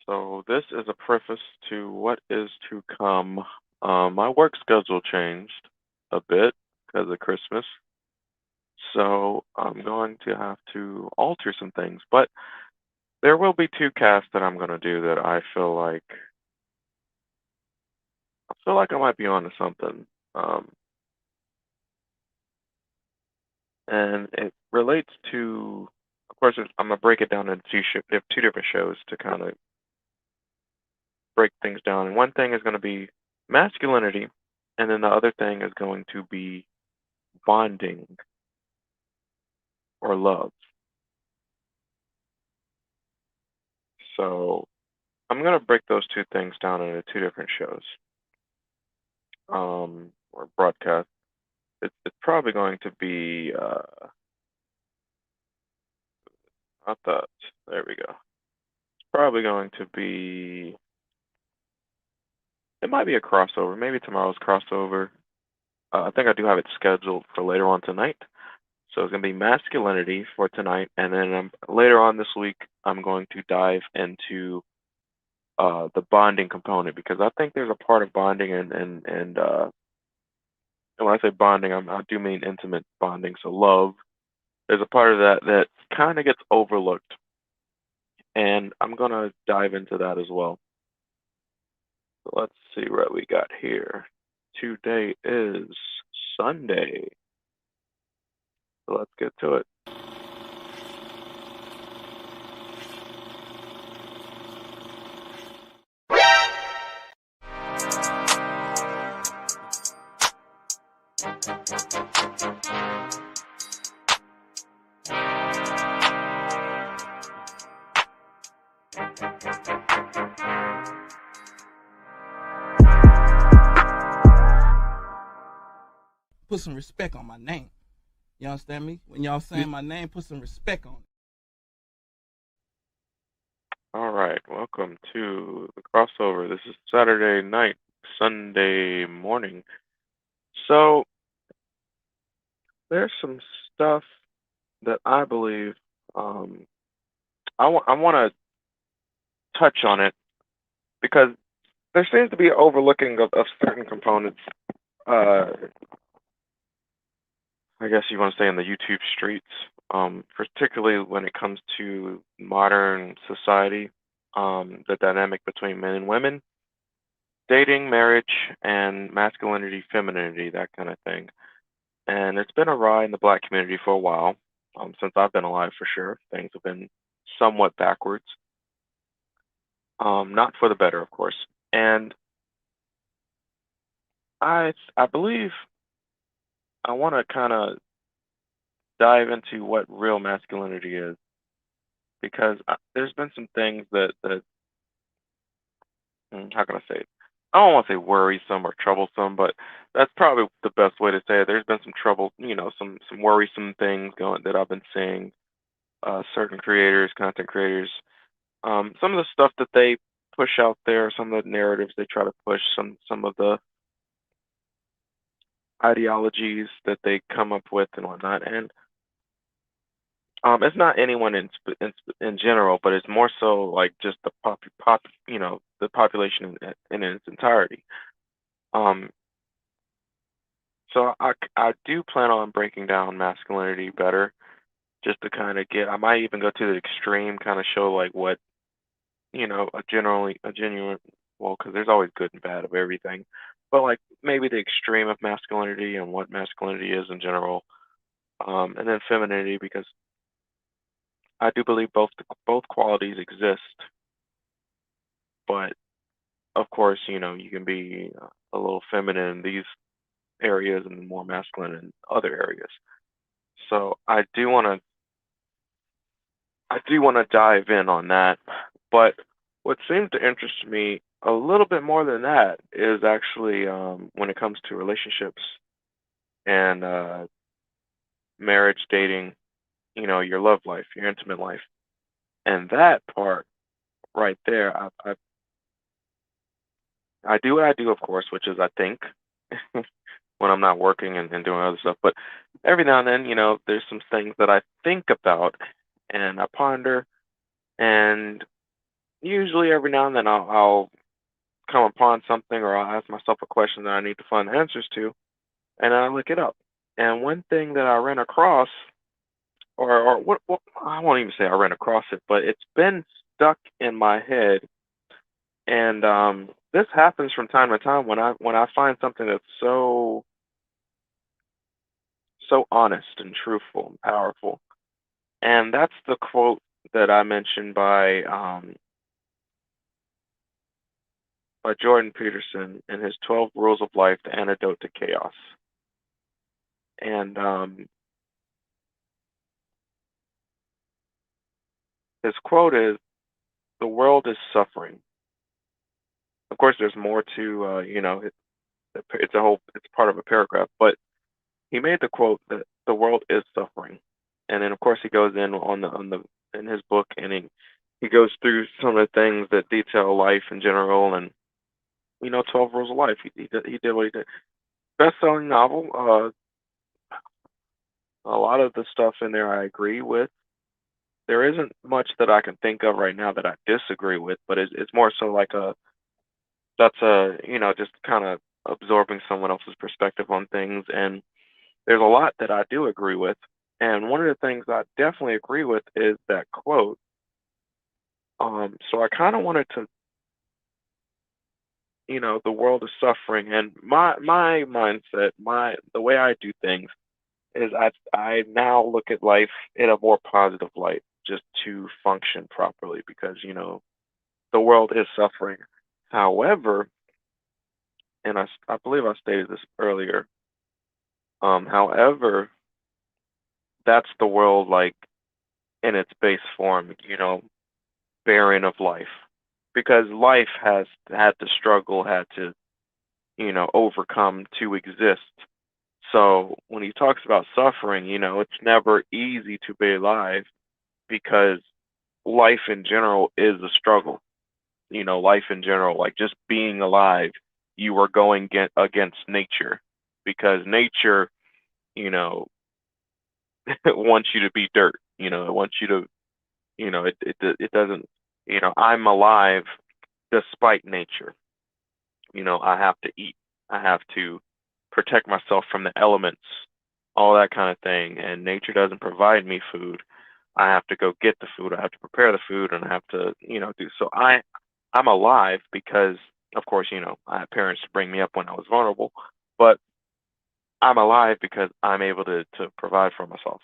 So this is a preface to what is to come. My work schedule changed a bit because of Christmas, so I'm going to have to alter some things. But there will be two casts that I'm going to do that I feel like I might be onto something. Um, and it relates to, of course, I'm gonna break it down into two different shows to kind of break things down. And one thing is going to be masculinity, and then the other thing is going to be bonding or love. So I'm going to break those two things down into two different shows or broadcasts. It's probably going to be, not that, there we go. It's probably going to be, it might be a crossover, maybe tomorrow's crossover. I think I do have it scheduled for later on tonight. So it's going to be masculinity for tonight, and then later on this week, I'm going to dive into the bonding component because I think there's a part of bonding and when I say bonding, I do mean intimate bonding. So love, there's a part of that that kind of gets overlooked, and I'm gonna dive into that as well. So let's see what we got here. Today is Sunday, so let's get to it. Put some respect on my name. You understand me? When y'all saying my name, put some respect on it. All right, welcome to the crossover. This is Saturday night, Sunday morning. So there's some stuff that I believe I want to touch on it because there seems to be an overlooking of certain components. Uh, I guess you want to say in the YouTube streets, particularly when it comes to modern society, the dynamic between men and women, dating, marriage, and masculinity, femininity, that kind of thing. And it's been awry in the black community for a while, since I've been alive for sure. Things have been somewhat backwards, not for the better, of course. And I believe I want to kind of dive into what real masculinity is because there's been some things that how can I say it? I don't want to say worrisome or troublesome, but that's probably the best way to say it. There's been some trouble, some worrisome things going that I've been seeing. Certain creators, content creators, some of the stuff that they push out there, some of the narratives they try to push, some of the ideologies that they come up with and whatnot, and it's not anyone in general, but it's more so like just the the population in its entirety. Um, so I do plan on breaking down masculinity better, just to kind of get. I might even go to the extreme, kind of show like what a genuine. Well, because there's always good and bad of everything, but like maybe the extreme of masculinity and what masculinity is in general, and then femininity because I do believe both qualities exist, but of course, you can be a little feminine in these areas and more masculine in other areas. So I do want to dive in on that. But what seems to interest me a little bit more than that is actually when it comes to relationships and marriage, dating, your love life, your intimate life, and that part right there, I do what I do, of course, which is I think when I'm not working and doing other stuff. But every now and then, there's some things that I think about and I ponder, and usually every now and then I'll come upon something or I'll ask myself a question that I need to find answers to, and I look it up. And one thing that I ran across, or what I won't even say I ran across it, but it's been stuck in my head, and this happens from time to time when I find something that's so honest and truthful and powerful, and that's the quote that I mentioned by Jordan Peterson in his 12 Rules of Life: The Antidote to Chaos. And his quote is, "The world is suffering." Of course, there's more to it's part of a paragraph, but he made the quote that the world is suffering, and then of course he goes in on the in his book, and he goes through some of the things that detail life in general, and 12 Rules of Life. He did what he did. Best-selling novel. A lot of the stuff in there I agree with. There isn't much that I can think of right now that I disagree with, but it's more so like just kind of absorbing someone else's perspective on things. And there's a lot that I do agree with. And one of the things I definitely agree with is that quote. So I kind of wanted to, the world is suffering, and my mindset, the way I do things is I now look at life in a more positive light, just to function properly, because the world is suffering. However, and I believe I stated this earlier. However, that's the world like in its base form, barren of life, because life has had to struggle, had to overcome to exist. So when he talks about suffering, it's never easy to be alive, because life in general is a struggle. Life in general, like just being alive, you are going against nature, because nature, you know, wants you to be dirt. It wants you to, it doesn't, I'm alive despite nature. I have to eat. I have to protect myself from the elements, all that kind of thing. And nature doesn't provide me food. I have to go get the food. I have to prepare the food, and I have to, do so. I'm alive because, of course, I had parents to bring me up when I was vulnerable, but I'm alive because I'm able to provide for myself.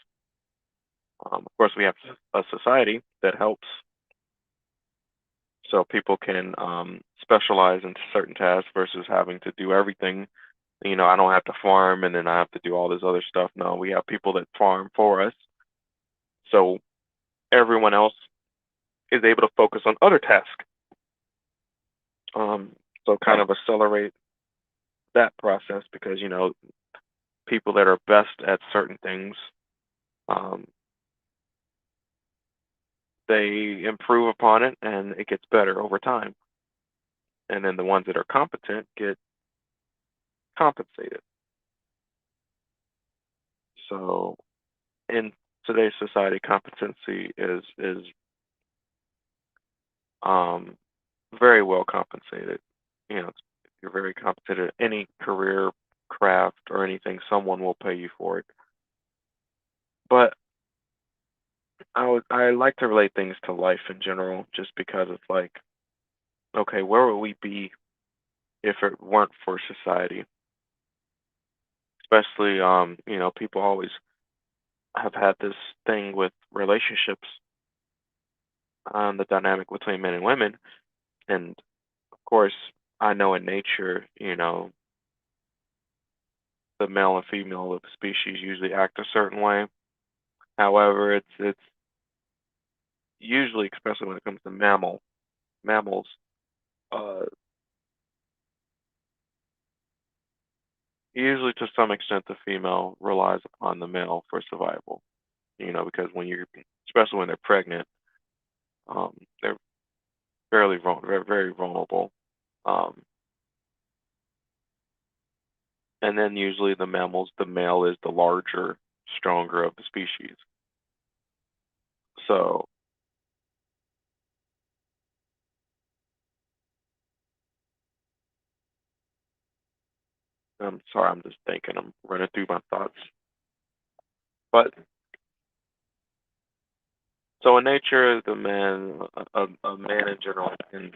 Of course, we have a society that helps, so people can specialize into certain tasks versus having to do everything. I don't have to farm and then I have to do all this other stuff. No, we have people that farm for us, so everyone else is able to focus on other tasks. Um, so kind of accelerate that process, because people that are best at certain things, um, they improve upon it and it gets better over time. And then the ones that are competent get compensated. So in today's society, competency is um, very well compensated. If you're very competent at any career, craft, or anything, someone will pay you for it. But I like to relate things to life in general, just because it's like, okay, where would we be if it weren't for society? Especially, people always have had this thing with relationships, the dynamic between men and women, and of course, I know in nature, the male and female of the species usually act a certain way. However, it's usually, especially when it comes to mammals, uh, usually to some extent the female relies upon the male for survival. Because especially when they're pregnant, they're very, very vulnerable. Um, and then usually the male is the larger, stronger of the species. So I'm sorry, I'm just thinking. I'm running through my thoughts. But so in nature, the man, a man in general, can,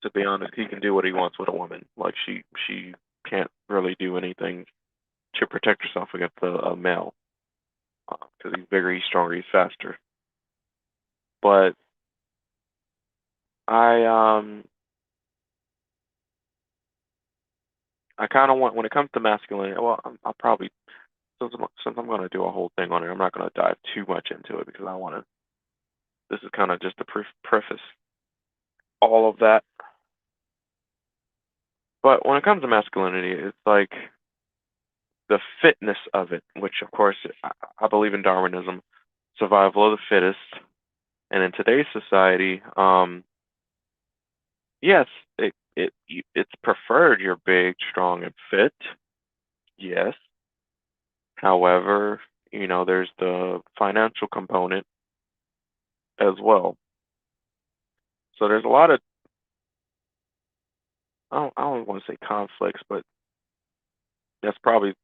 to be honest, he can do what he wants with a woman. Like she can't really do anything to protect herself against a male because he's bigger, he's stronger, he's faster. But I um I kind of want when it comes to masculinity. Well, I'll probably since I'm going to do a whole thing on it, I'm not going to dive too much into it because I want to. This is kind of just to preface all of that. But when it comes to masculinity, it's like the fitness of it, which of course I believe in Darwinism, survival of the fittest. And in today's society, yes, it's preferred you're big, strong, and fit. Yes. However, there's the financial component as well. So there's a lot of I don't want to say conflicts, but that's probably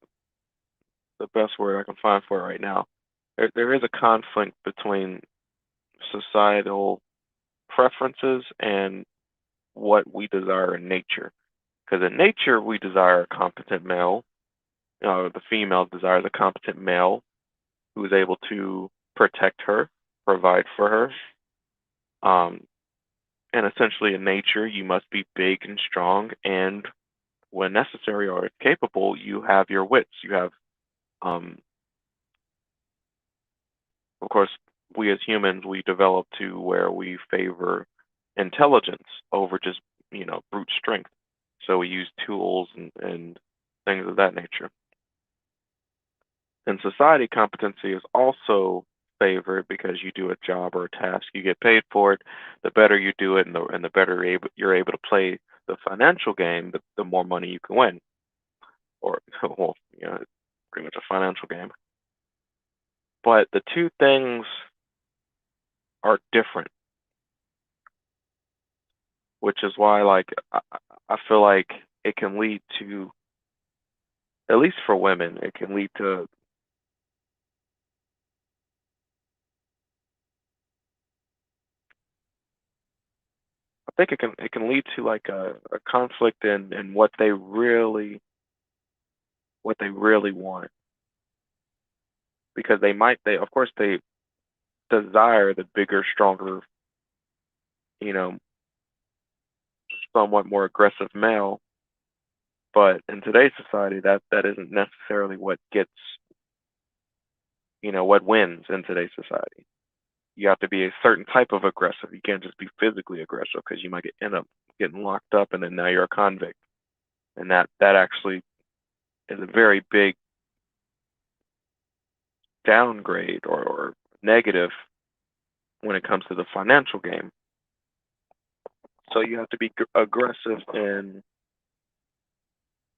the best word I can find for it right now. There is a conflict between societal preferences and what we desire in nature. Because in nature, we desire a competent male. The female desires a competent male who is able to protect her, provide for her. Um, and essentially, in nature, you must be big and strong, and when necessary or capable, you have your wits. You have, um, of course, we as humans, we develop to where we favor intelligence over just, brute strength. So we use tools and things of that nature. In society, competency is also favored because you do a job or a task, you get paid for it. The better you do it, and the better you're able to play the financial game, the more money you can win. Or, well, it's pretty much a financial game. But the two things are different, which is why, like, I feel like it can lead to, at least for women, it can lead to, I think it can lead to like a conflict in what they really want, because they of course they desire the bigger, stronger, you know, somewhat more aggressive male. But in today's society, that isn't necessarily what wins in today's society. You have to be a certain type of aggressive. You can't just be physically aggressive because you might end up getting locked up, and then now you're a convict. And that actually is a very big downgrade or negative when it comes to the financial game. So you have to be aggressive in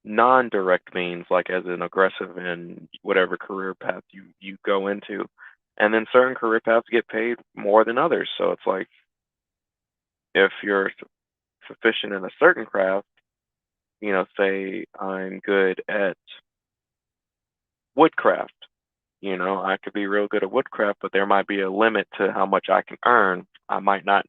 non-direct means, like as an aggressive in whatever career path you go into. And then certain career paths get paid more than others. So it's like if you're sufficient in a certain craft, say I'm good at woodcraft. I could be real good at woodcraft, but there might be a limit to how much I can earn. I might not,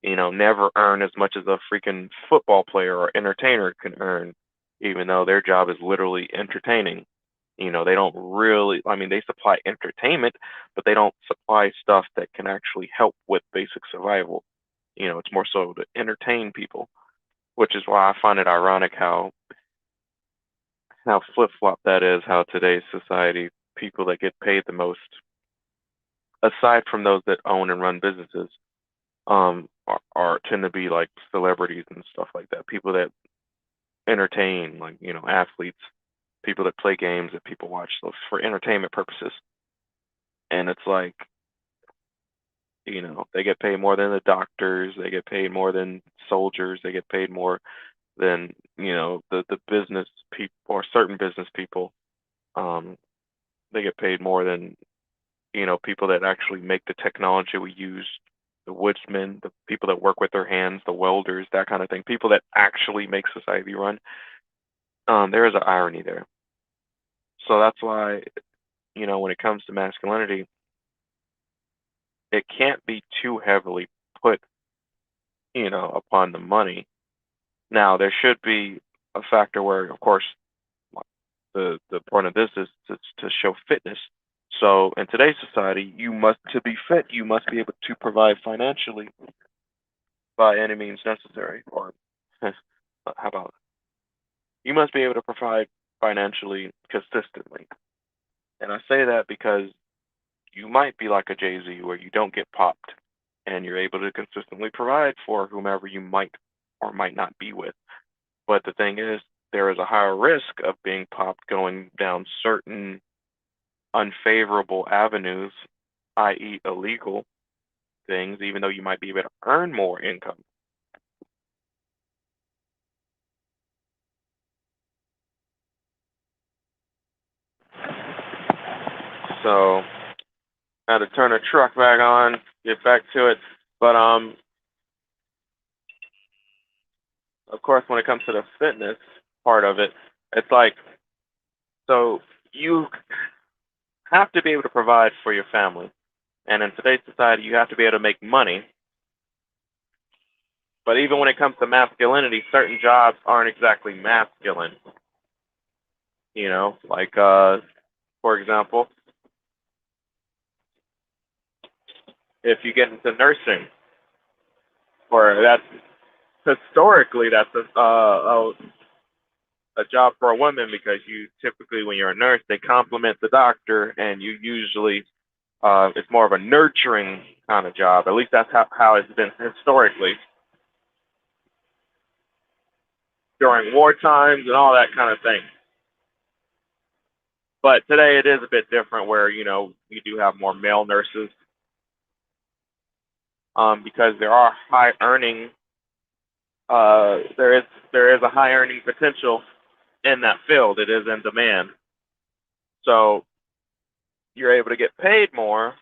never earn as much as a freaking football player or entertainer can earn, even though their job is literally entertaining. They don't really, I mean, they supply entertainment, but they don't supply stuff that can actually help with basic survival. It's more so to entertain people, which is why I find it ironic how flip-flop that is, how today's society, people that get paid the most, aside from those that own and run businesses, are tend to be like celebrities and stuff like that. People that entertain, like, athletes, people that play games that people watch so for entertainment purposes. And it's like, they get paid more than the doctors, they get paid more than soldiers, they get paid more than, the business people or certain business people. Um, they get paid more than, people that actually make the technology we use, the woodsmen, the people that work with their hands, the welders, that kind of thing, people that actually make society run. there is an irony there. So that's why, when it comes to masculinity, it can't be too heavily put, upon the money. Now, there should be a factor where, of course, the point of this is to show fitness. So in today's society, to be fit, you must be able to provide financially by any means necessary. Or how about you must be able to provide financially consistently. And I say that because you might be like a Jay-Z where you don't get popped and you're able to consistently provide for whomever you might or might not be with. But the thing is, there is a higher risk of being popped going down certain unfavorable avenues, i.e., illegal things, even though you might be able to earn more income. So I had to turn the truck back on, get back to it. But of course, when it comes to the fitness part of it, it's like so you have to be able to provide for your family. And in today's society, you have to be able to make money. But even when it comes to masculinity, certain jobs aren't exactly masculine. Like for example, if you get into nursing, or that's historically that's a job for a woman because you typically when you're a nurse they compliment the doctor and you usually it's more of a nurturing kind of job. At least that's how it's been historically during war times and all that kind of thing. But today it is a bit different where you do have more male nurses because there are high earning there is a high earning potential in that field. It is in demand. So you're able to get paid more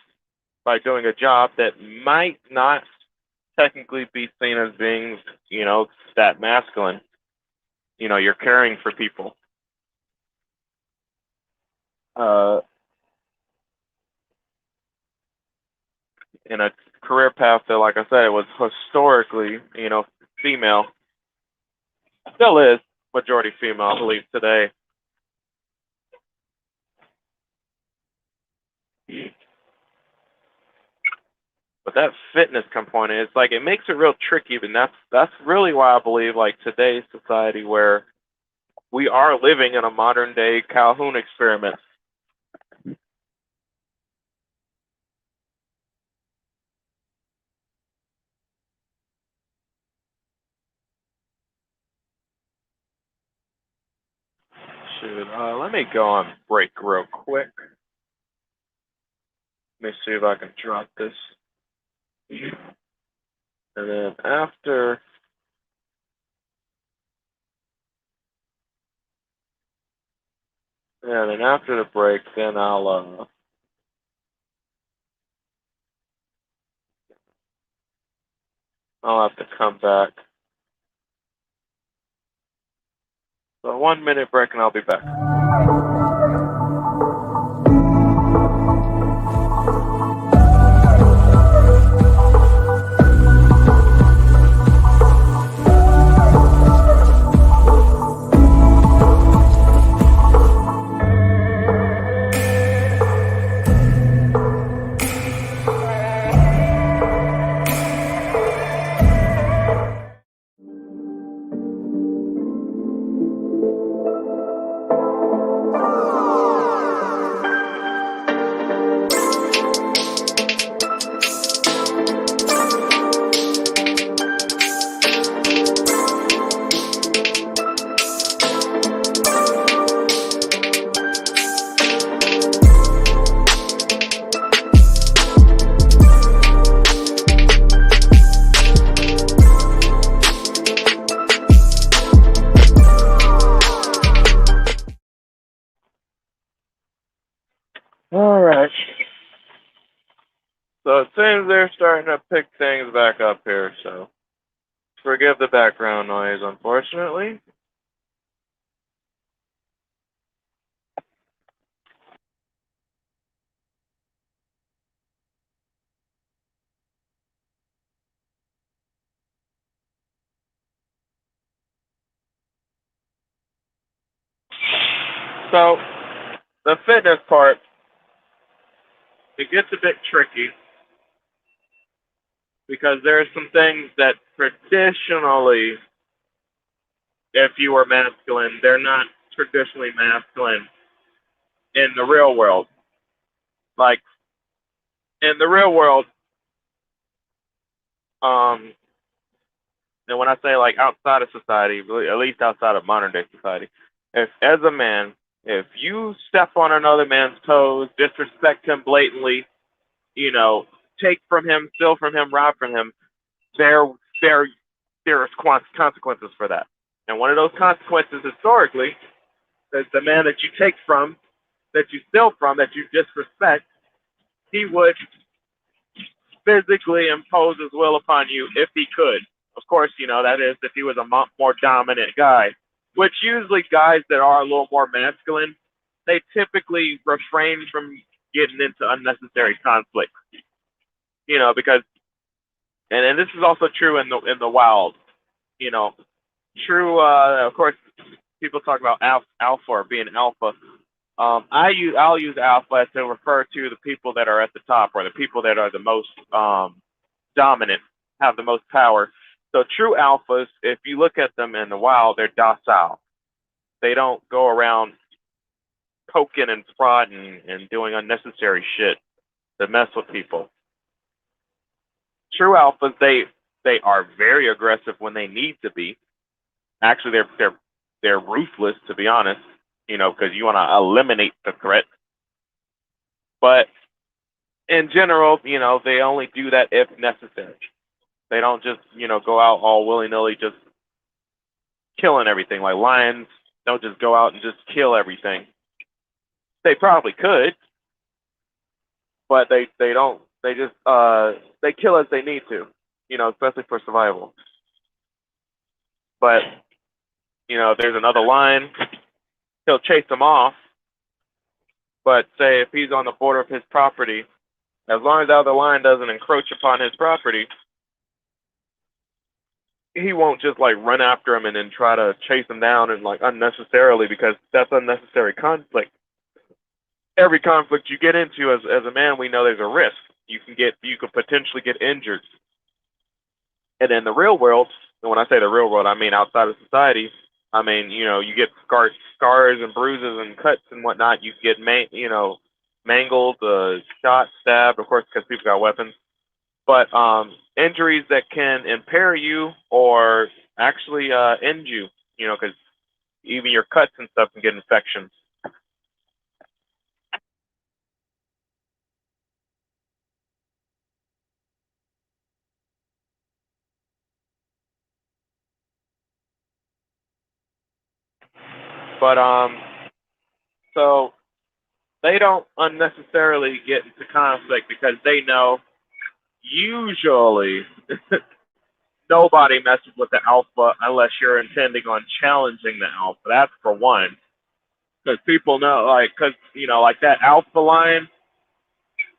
by doing a job that might not technically be seen as being, that masculine. You're caring for people. Uh, in a career path that, like I said, it was historically, female. Still is majority female, I believe, today. But that fitness component, it's like it makes it real tricky, and that's really why I believe like today's society where we are living in a modern day Calhoun experiment. Shoot, let me go on break real quick. Let me see if I can drop this. And then after the break, then I'll have to come back. So 1 minute break and I'll be back. All right. So it seems they're starting to pick things back up here, so forgive the background noise, unfortunately. So the fitness part, it gets a bit tricky because there are some things that traditionally, if you were masculine, they're not traditionally masculine in the real world. Like in the real world, um, and when I say like outside of society, really, at least outside of modern day society, if as a man, if you step on another man's toes, disrespect him blatantly, you know, take from him, steal from him, rob from him, there there there's consequences for that. And one of those consequences historically is the man that you take from, that you steal from, that you disrespect, he would physically impose his will upon you if he could. Of course, that is if he was a more dominant guy, which usually guys that are a little more masculine, they typically refrain from getting into unnecessary conflict. Because and this is also true in the wild. You know, true. Of course, people talk about alpha or being alpha. I'll use alpha to refer to the people that are at the top or the people that are the most dominant, have the most power. So true alphas, if you look at them in the wild, they're docile. They don't go around poking and prodding and doing unnecessary shit to mess with people. True alphas, they are very aggressive when they need to be. Actually, they're ruthless, to be honest. Because you want to eliminate the threat. But in general, they only do that if necessary. They don't just, go out all willy-nilly just killing everything. Like lions don't just go out and just kill everything. They probably could, but they don't. They just they kill as they need to, especially for survival. But there's another lion, he'll chase them off. But say if he's on the border of his property, as long as the other lion doesn't encroach upon his property, he won't just like run after him and then try to chase him down and like unnecessarily, because that's unnecessary conflict. Every conflict you get into as a man, we know there's a risk. You could potentially get injured. And in the real world, and when I say the real world, I mean outside of society. I mean, you get scars and bruises and cuts and whatnot. You get mangled, shot, stabbed, of course, because people got weapons. But injuries that can impair you or actually end you, because even your cuts and stuff can get infections. But so they don't unnecessarily get into conflict because they know usually nobody messes with the alpha unless you're intending on challenging the alpha. That's for one. Because people know, because like that alpha lion,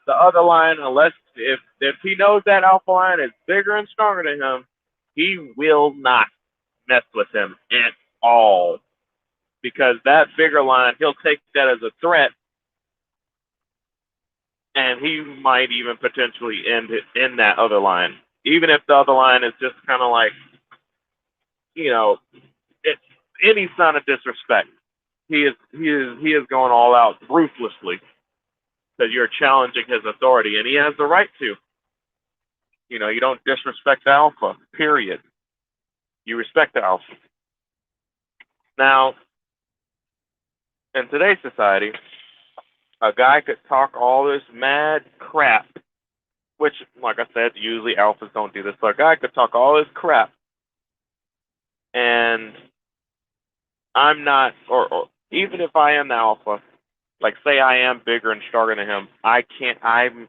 the other lion, unless if he knows that alpha lion is bigger and stronger than him, he will not mess with him at all. Because that bigger lion, he'll take that as a threat, and he might even potentially end it in that other lion. Even if the other lion is just kind of like, it's any sign of disrespect. He is going all out ruthlessly because you're challenging his authority, and he has the right to. You don't disrespect the alpha, period. You respect the alpha. Now, in today's society, a guy could talk all this mad crap, which, like I said, usually alphas don't do this. So a guy could talk all this crap, and I'm not, or even if I am the alpha, like say I am bigger and stronger than him, I can't. I'm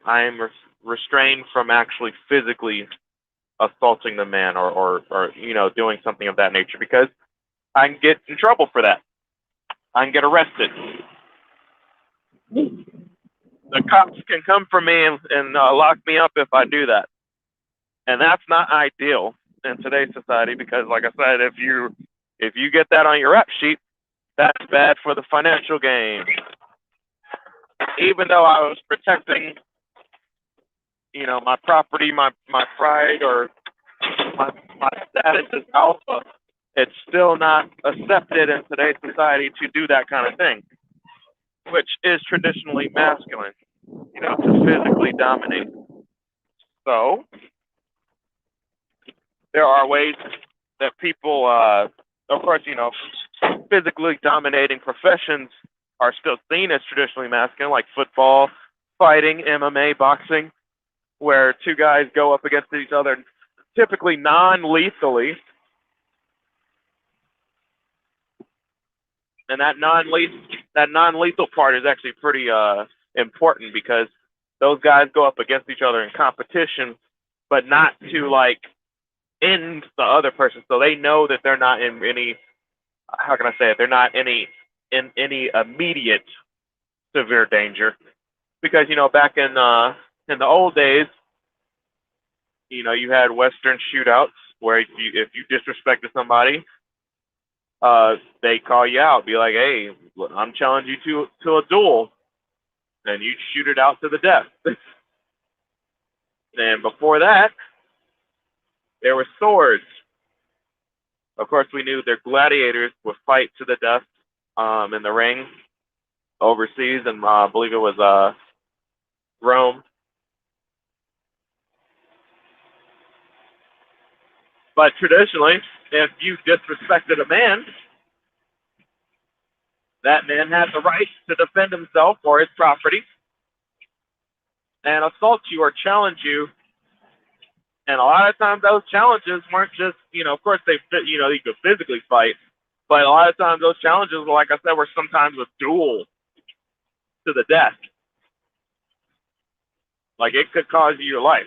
restrained from actually physically assaulting the man or doing something of that nature, because I can get in trouble for that. I can get arrested. The cops can come for me and lock me up if I do that, and that's not ideal in today's society, because, like I said, if you get that on your rap sheet, That's bad for the financial gain. Even though I was protecting, my property, my pride, or my my status as alpha, it's still not accepted in today's society to do that kind of thing, which is traditionally masculine, to physically dominate. So there are ways that people, of course, physically dominating professions are still seen as traditionally masculine, like football, fighting, MMA, boxing, where two guys go up against each other, typically non-lethally. And that non-lethal part is actually pretty important, because those guys go up against each other in competition, but not to like end the other person. So they know that they're not in any, how can I say it? They're not in any immediate severe danger, because back in the old days, you had Western shootouts where if you disrespected somebody, they call you out, be like, "Hey, I'm challenging you to a duel," and you shoot it out to the death. And before that, there were swords. Of course, we knew their gladiators would fight to the death in the ring overseas, and I believe it was Rome. But traditionally, if you disrespected a man, that man had the right to defend himself or his property and assault you or challenge you. And a lot of times those challenges weren't just, of course you could physically fight, but a lot of times those challenges, like I said, were sometimes a duel to the death. Like, it could cause you your life.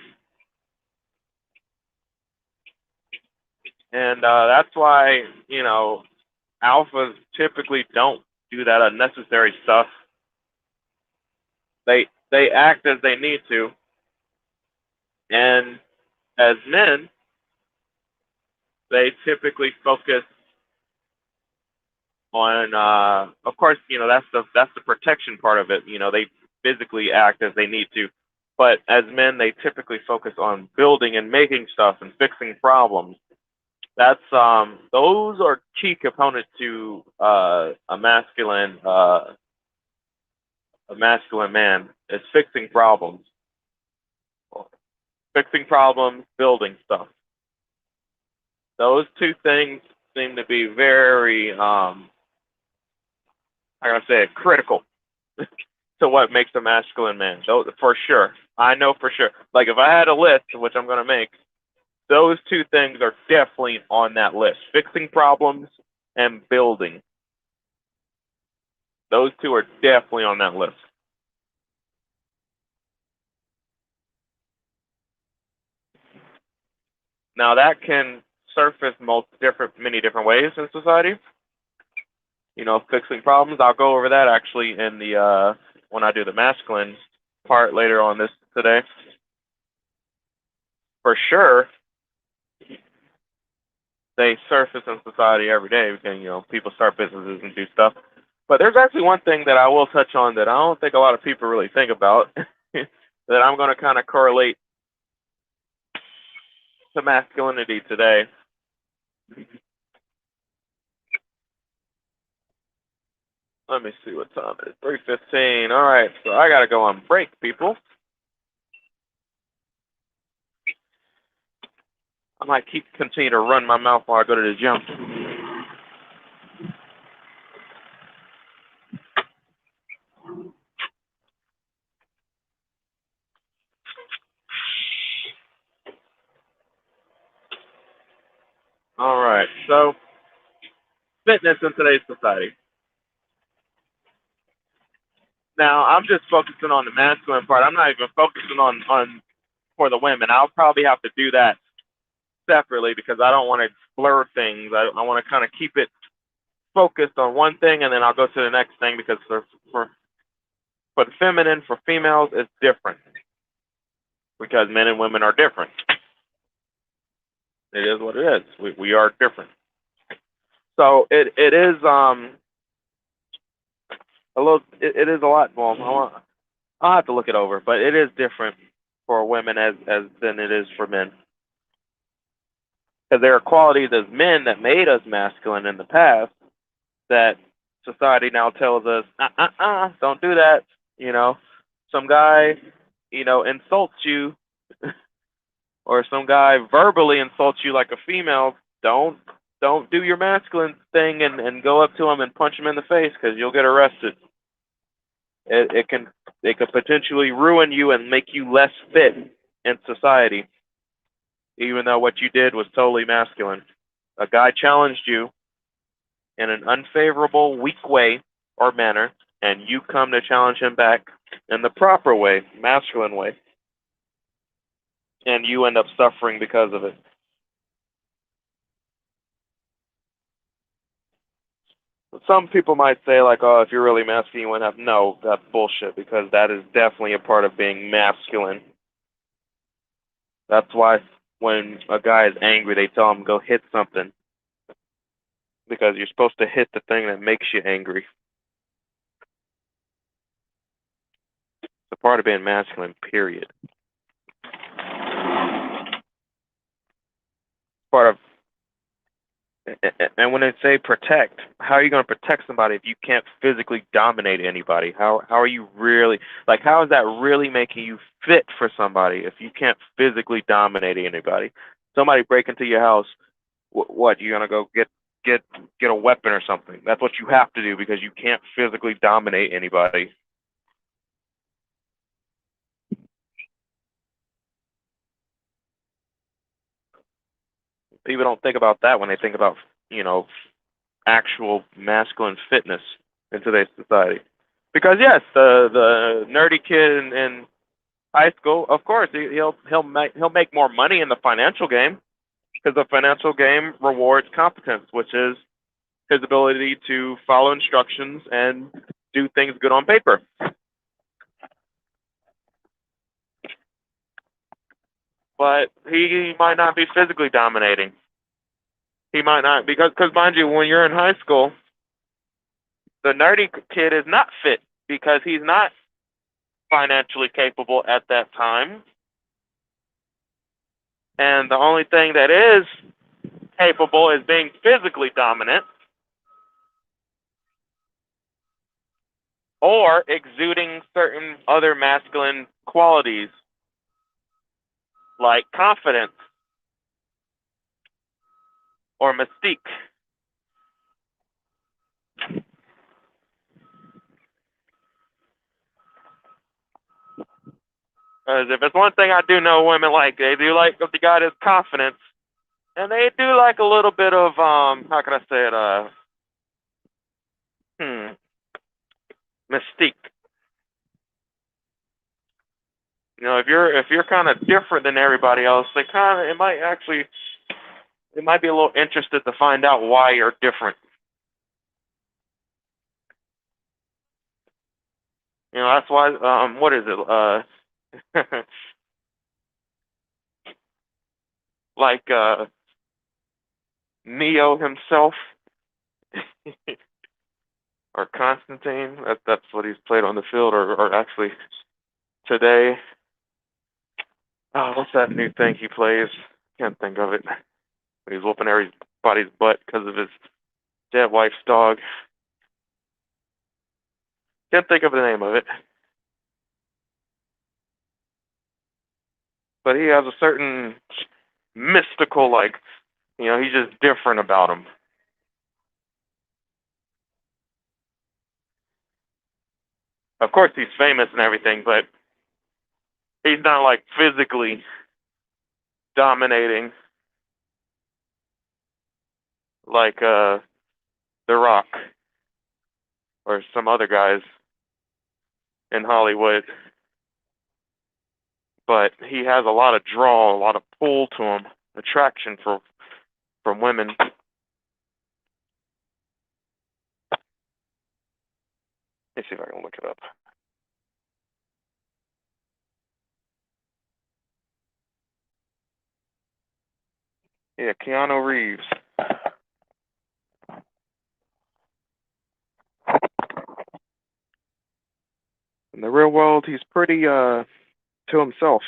And that's why, alphas typically don't do that unnecessary stuff. They act as they need to. And as men, they typically focus on, of course, that's the protection part of it. They physically act as they need to, but as men, they typically focus on building and making stuff and fixing problems. That's those are key components to a masculine man, is fixing problems, building stuff. Those two things seem to be very, I'm gonna say it, critical to what makes a masculine man. So, for sure, I know for sure. Like, if I had a list, which I'm gonna make, those two things are definitely on that list: fixing problems and building. Those two are definitely on that list. Now, that can surface many different ways in society. Fixing problems. I'll go over that actually in the when I do the masculine part later on this today. For sure, they surface in society every day because people start businesses and do stuff. But there's actually one thing that I will touch on that I don't think a lot of people really think about, that I'm going to kind of correlate to masculinity today. Let me see what time it is. 3:15. All right, so I got to go on break, people. I might continue to run my mouth while I go to the gym. All right, so fitness in today's society. Now, I'm just focusing on the masculine part. I'm not even focusing on for the women. I'll probably have to do that separately because I don't want to blur things. I want to kind of keep it focused on one thing, and then I'll go to the next thing, because for the feminine, for females, it's different, because men and women are different. It is what it is. We are different. So it is A little, it is a lot more. I'll have to look it over, but it is different for women as than it is for men. Because there are qualities as men that made us masculine in the past that society now tells us, don't do that. You know, some guy, insults you, or some guy verbally insults you like a female. Don't don't do your masculine thing and go up to him and punch him in the face because you'll get arrested. It could potentially ruin you and make you less fit in society, even though what you did was totally masculine. A guy challenged you in an unfavorable, weak way or manner, and you come to challenge him back in the proper way, masculine way, and you end up suffering because of it. Some people might say, like, oh, if you're really masculine, you wouldn't have. No, that's bullshit because that is definitely a part of being masculine. That's why when a guy is angry, they tell him go hit something because you're supposed to hit the thing that makes you angry. It's a part of being masculine, period. Part of and when they say protect, how are you going to protect somebody if you can't physically dominate anybody? How are you really like? How is that really making you fit for somebody if you can't physically dominate anybody? Somebody break into your house, what you gonna go get get a weapon or something? That's what you have to do because you can't physically dominate anybody. People don't think about that when they think about you know actual masculine fitness in today's society. Because yes, the nerdy kid in high school, of course, he'll make more money in the financial game because the financial game rewards competence, which is his ability to follow instructions and do things good on paper. But he might not be physically dominating. He might not because mind you, when you're in high school, the nerdy kid is not fit because he's not financially capable at that time. And the only thing that is capable is being physically dominant or exuding certain other masculine qualities like confidence or mystique. Because if it's one thing I do know women like, they do like if the guy has confidence, and they do like a little bit of how can I say it mystique. If you're kind of different than everybody else, they kind of it might be a little interested to find out why you're different. That's why what is it like Neo himself or Constantine. That's what he's played on the field, or actually today. Oh, what's that new thing he plays? Can't think of it. He's whooping everybody's butt because of his dead wife's dog. Can't think of the name of it. But he has a certain mystical, like, he's just different about him. Of course, he's famous and everything, but he's not like physically dominating like The Rock or some other guys in Hollywood. But he has a lot of draw, a lot of pull to him, attraction from women. Let me see if I can look it up. Yeah, Keanu Reeves. In the real world, he's pretty to himself,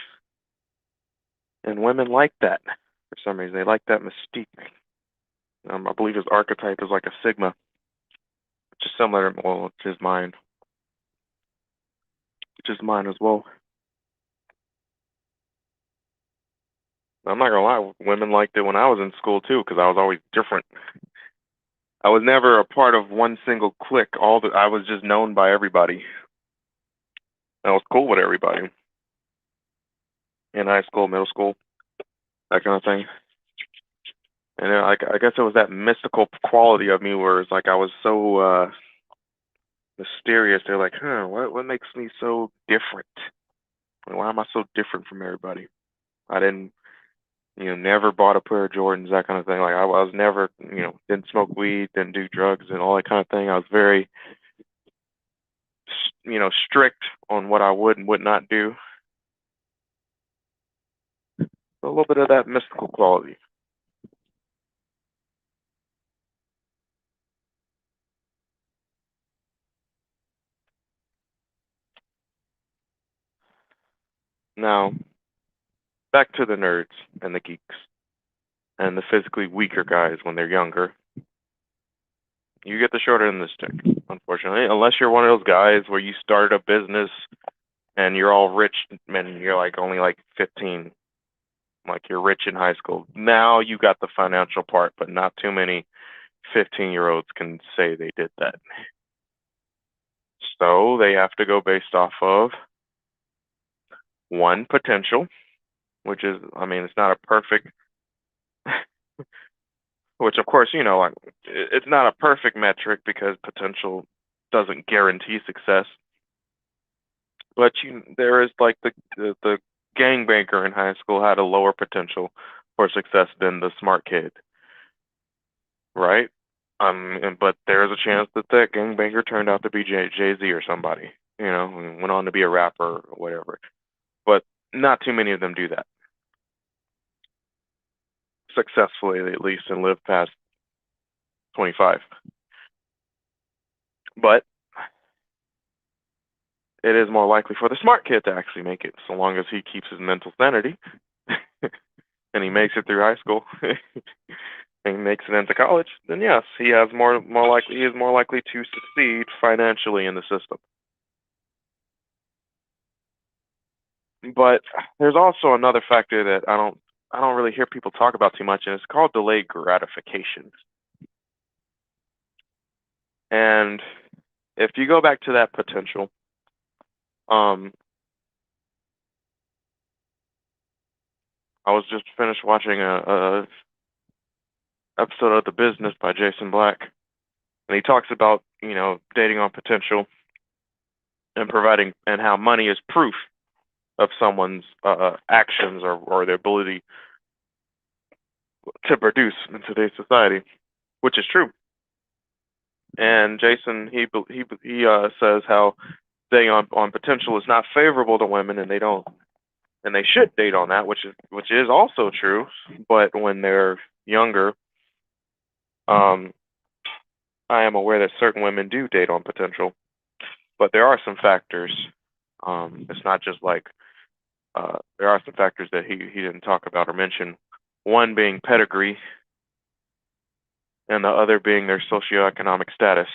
and women like that for some reason. They like that mystique. I believe his archetype is like a Sigma, which is similar to, well, which is mine as well. I'm not gonna lie, women liked it when I was in school too, because I was always different. I was never a part of one single clique. I was just known by everybody. I was cool with everybody in high school, middle school, that kind of thing. And I guess it was that mystical quality of me where it's like I was so mysterious. They're like, huh, what makes me so different? Why am I so different from everybody? I didn't, never bought a pair of Jordans, that kind of thing. Like I was never, didn't smoke weed, didn't do drugs and all that kind of thing. I was very, strict on what I would and would not do. A little bit of that mystical quality. Now, back to the nerds and the geeks and the physically weaker guys when they're younger. You get the short end of the stick, unfortunately, unless you're one of those guys where you start a business and you're all rich and you're like only like 15, like you're rich in high school. Now you got the financial part, but not too many 15-year-olds can say they did that. So they have to go based off of one, potential, which is, I mean, it's not a perfect, which of course, like it's not a perfect metric because potential doesn't guarantee success. But there is like the gangbanger in high school had a lower potential for success than the smart kid, right? But there is a chance that that gangbanger turned out to be Jay Z or somebody, and went on to be a rapper or whatever. But not too many of them do that successfully, at least, and live past 25. But it is more likely for the smart kid to actually make it, so long as he keeps his mental sanity and he makes it through high school and makes it into college. Then yes, he is more likely to succeed financially in the system. But there's also another factor that I don't really hear people talk about too much, and it's called delayed gratification. And if you go back to that potential, um, I was just finished watching a episode of The Business by Jason Black, and he talks about dating on potential and providing and how money is proof of someone's actions or their ability to produce in today's society, which is true. And Jason, he says how dating on potential is not favorable to women, and they should date on that, which is also true. But when they're younger, um, I am aware that certain women do date on potential, but there are some factors. It's not just like there are some factors that he didn't talk about or mention. One being pedigree, and the other being their socioeconomic status,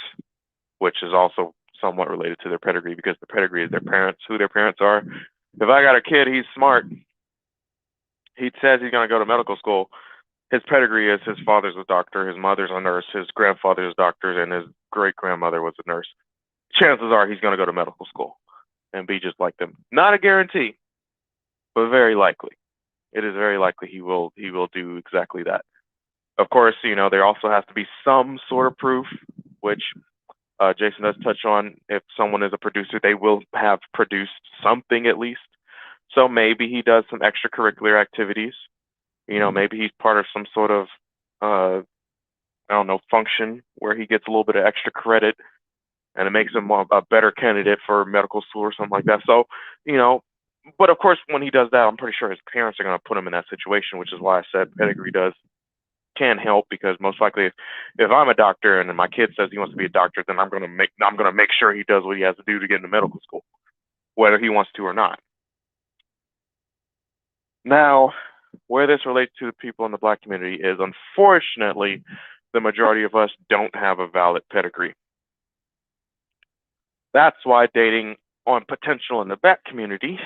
which is also somewhat related to their pedigree because the pedigree is their parents, who their parents are. If I got a kid, he's smart. He says he's going to go to medical school. His pedigree is his father's a doctor, his mother's a nurse, his grandfather's a doctor, and his great grandmother was a nurse. Chances are he's going to go to medical school and be just like them. Not a guarantee, but very likely. It is very likely he will do exactly that. Of course, there also has to be some sort of proof, which Jason does touch on. If someone is a producer, they will have produced something at least. So maybe he does some extracurricular activities. Maybe he's part of some sort of, I don't know, function where he gets a little bit of extra credit and it makes him a better candidate for medical school or something like that. So, but of course, when he does that, I'm pretty sure his parents are going to put him in that situation, which is why I said pedigree can help because most likely if I'm a doctor and my kid says he wants to be a doctor, then I'm gonna make sure he does what he has to do to get into medical school. whether he wants to or not. Now, where this relates to the people in the black community is, unfortunately, the majority of us don't have a valid pedigree. That's why dating on potential in the black community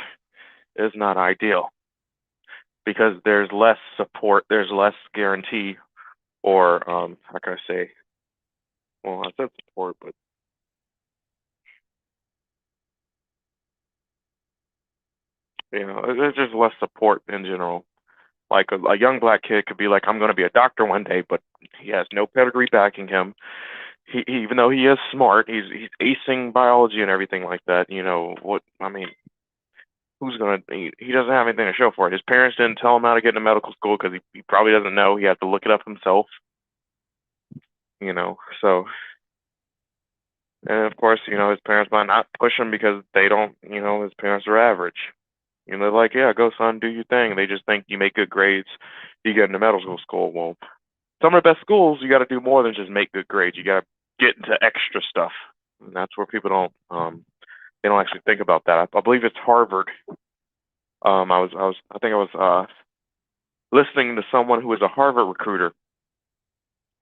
is not ideal, because there's less support, there's less guarantee, or how can I say? Well, I said support, but there's just less support in general. Like a young black kid could be like, I'm going to be a doctor one day, but he has no pedigree backing him. Even though he is smart, he's acing biology and everything like that. What I mean, who's gonna? He doesn't have anything to show for it. His parents didn't tell him how to get into medical school because he probably doesn't know. He had to look it up himself. So, and of course, his parents might not push him because they don't. His parents are average. They're like, yeah, go son, do your thing. They just think you make good grades, you get into medical school. Well, some of the best schools, you got to do more than just make good grades. You got to get into extra stuff, and that's where people don't they don't actually think about that. I believe it's Harvard. I think I was listening to someone who was a Harvard recruiter,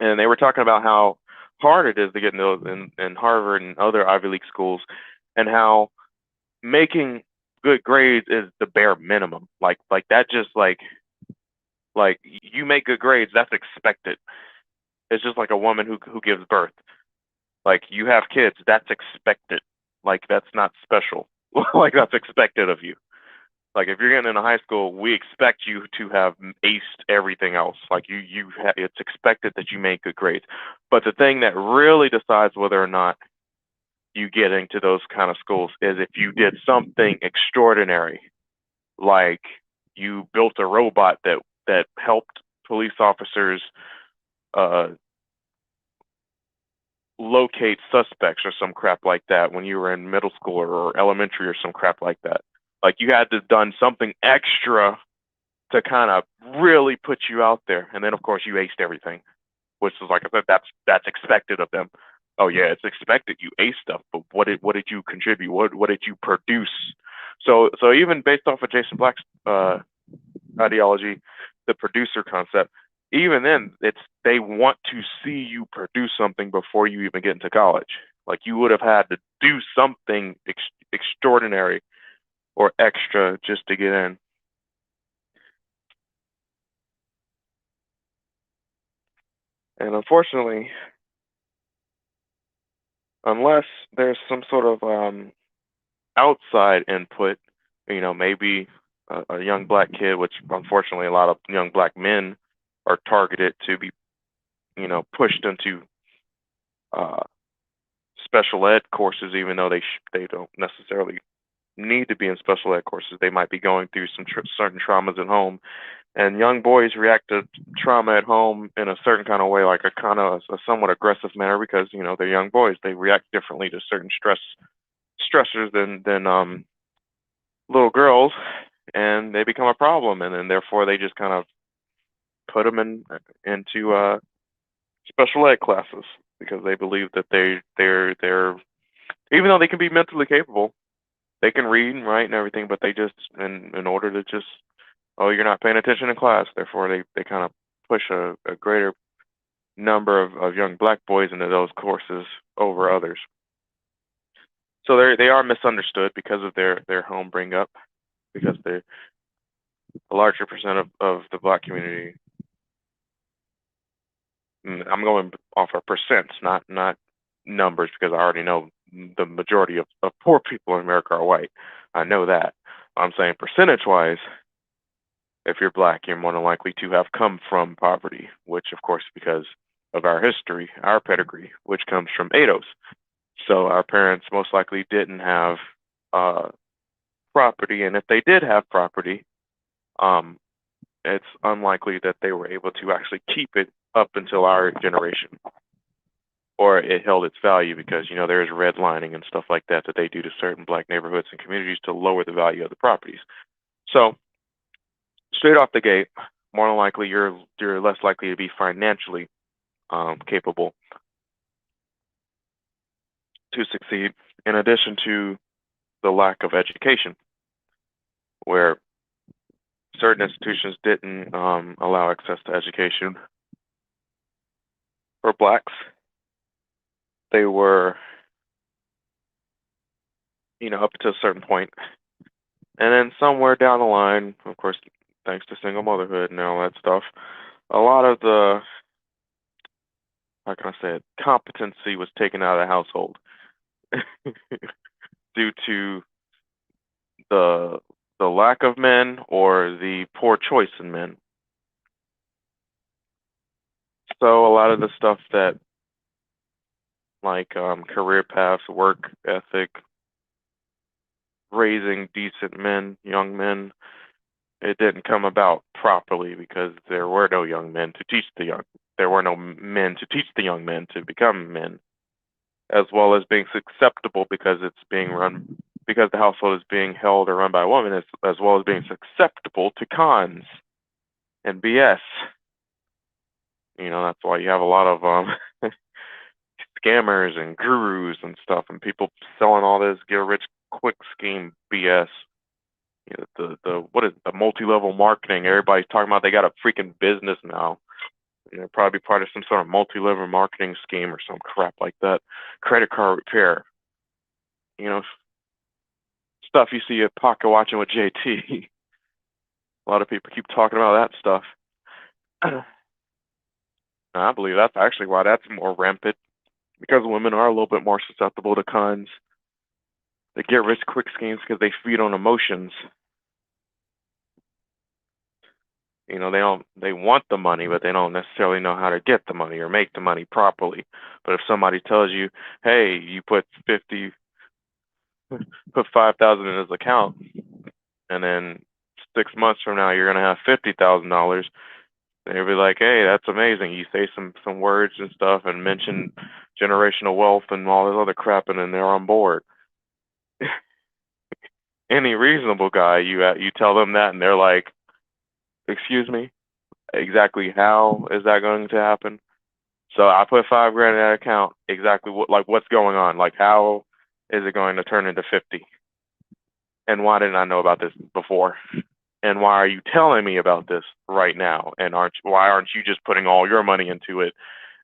and they were talking about how hard it is to get in Harvard and other Ivy League schools, and how making good grades is the bare minimum. Like that, just like you make good grades, that's expected. It's just like a woman who gives birth. Like you have kids, that's expected. Like that's not special. Like that's expected of you. Like if you're getting into high school, we expect you to have aced everything else. Like it's expected that you make good grades. But the thing that really decides whether or not you get into those kind of schools is if you did something extraordinary, like you built a robot that helped police officers uh, locate suspects or some crap like that when you were in middle school or elementary or some crap like that. Like you had to have done something extra to kind of really put you out there. And then of course you aced everything, which is like I said, that's expected of them. Oh yeah, it's expected you ace stuff, but what did you contribute? What did you produce? So even based off of Jason Black's ideology, the producer concept, even then, it's they want to see you produce something before you even get into college. Like you would have had to do something extraordinary or extra just to get in. And unfortunately, unless there's some sort of outside input, maybe a young black kid, which unfortunately a lot of young black men are targeted to be, pushed into uh, special ed courses, even though they don't necessarily need to be in special ed courses. They might be going through some certain traumas at home, and young boys react to trauma at home in a certain kind of way, like a kind of a somewhat aggressive manner, because they're young boys. They react differently to certain stressors than little girls, and they become a problem, and then therefore they just kind of put them into special ed classes because they believe that they're even though they can be mentally capable, they can read and write and everything, but they just in order to just, oh, you're not paying attention in class, therefore they kind of push a greater number of young black boys into those courses over others. So they are misunderstood because of their home bring up, because they're a larger percent of the black community. I'm going off of percents, not numbers, because I already know the majority of poor people in America are white. I know that. I'm saying percentage wise, if you're black, you're more than likely to have come from poverty, which of course because of our history, our pedigree, which comes from ADOS. So our parents most likely didn't have uh, property, and if they did have property, um, it's unlikely that they were able to actually keep it up until our generation, or it held its value because there's redlining and stuff like that they do to certain black neighborhoods and communities to lower the value of the properties. So straight off the gate, more than likely you're less likely to be financially capable to succeed. In addition to the lack of education, where certain institutions didn't allow access to education for blacks. They were, up to a certain point, and then somewhere down the line, of course, thanks to single motherhood and all that stuff, a lot of the, how can I say it, competency was taken out of the household due to the the lack of men or the poor choice in men. So a lot of the stuff that like career paths, work ethic, raising decent men, young men, it didn't come about properly because there were no young men to teach the young. There were no men to teach the young men to become men, as well as being susceptible because it's being run because the household is being held or run by a woman, as well as being susceptible to cons and BS. That's why you have a lot of scammers and gurus and stuff, and people selling all this get rich quick scheme BS. The what is the multi-level marketing? Everybody's talking about they got a freaking business now. They're probably part of some sort of multi-level marketing scheme or some crap like that. Credit card repair, you know, stuff you see at Pocket Watching with JT. A lot of people keep talking about that stuff. I believe that's actually why that's more rampant because women are a little bit more susceptible to cons. They get rich quick schemes because they feed on emotions. They want the money, but they don't necessarily know how to get the money or make the money properly. But if somebody tells you, hey, you put 5,000 in his account, and then 6 months from now you're gonna have $50,000, they'll be like, hey, that's amazing. You say some words and stuff and mention generational wealth and all this other crap, and then they're on board. Any reasonable guy, you tell them that, and they're like, excuse me, exactly how is that going to happen? So I put 5 grand in that account. Exactly what's going on? Like, how is it going to turn into 50? And why didn't I know about this before? And why are you telling me about this right now? And why aren't you just putting all your money into it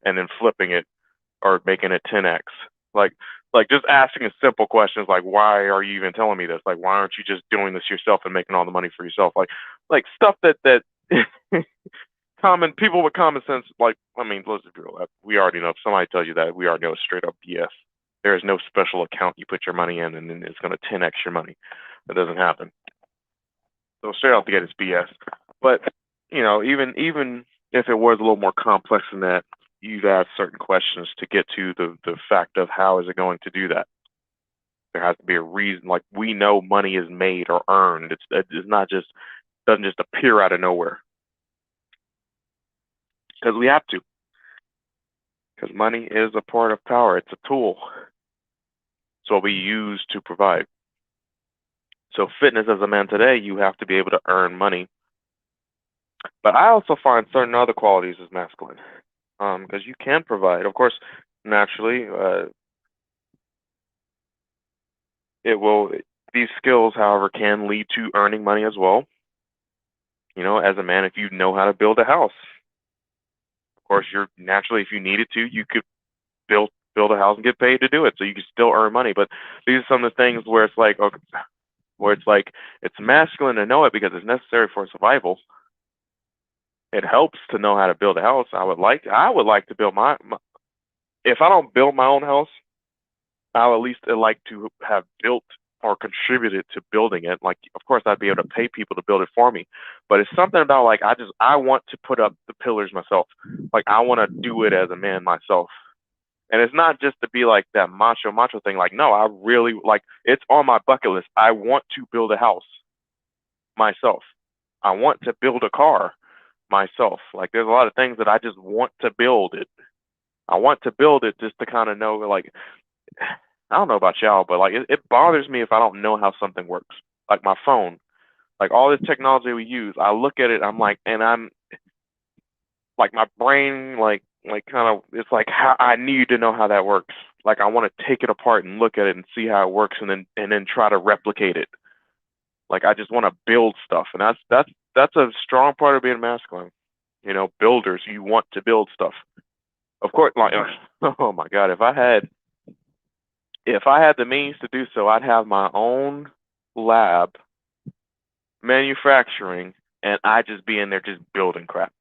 and then flipping it or making it 10x? Like, just asking a simple questions like, why are you even telling me this? Like, why aren't you just doing this yourself and making all the money for yourself? Like stuff that common people with common sense, like, I mean, let's be real. We already know if somebody tells you that, we already know straight up BS. There is no special account you put your money in and then it's going to 10x your money. That doesn't happen. So straight off the gate, it's BS. But even if it was a little more complex than that, you'd ask certain questions to get to the fact of how is it going to do that. There has to be a reason. Like, we know money is made or earned. It's not just doesn't just appear out of nowhere because we have to. Because money is a part of power. It's a tool. It's what we use to provide. So fitness as a man today, you have to be able to earn money. But I also find certain other qualities as masculine. Because you can provide. Of course, naturally, these skills, however, can lead to earning money as well. As a man, if you know how to build a house, of course, you're naturally, if you needed to, you could build a house and get paid to do it. So you can still earn money. But these are some of the things where it's like, okay, it's masculine to know it because it's necessary for survival. It helps to know how to build a house. I would like to build my if I don't build my own house, I'll at least like to have built or contributed to building it. Like, of course, I'd be able to pay people to build it for me, but it's something about like I want to put up the pillars myself. Like, I want to do it as a man myself, and it's not just to be like that macho thing. Like, no, I really like it's on my bucket list. I want to build a house myself. I want to build a car myself. Like, there's a lot of things that I just want to build it. I want to build it just to kind of know, like, I don't know about y'all, but like it bothers me if I don't know how something works. Like my phone, like all this technology we use, I look at it, I'm like, and I'm like my brain, like kind of, it's like how I need to know how that works. Like I want to take it apart and look at it and see how it works, and then try to replicate it. Like I just want to build stuff, and that's a strong part of being masculine. You know, builders. You want to build stuff. Of course, like oh my God, if I had the means to do so, I'd have my own lab manufacturing, and I just be in there just building crap,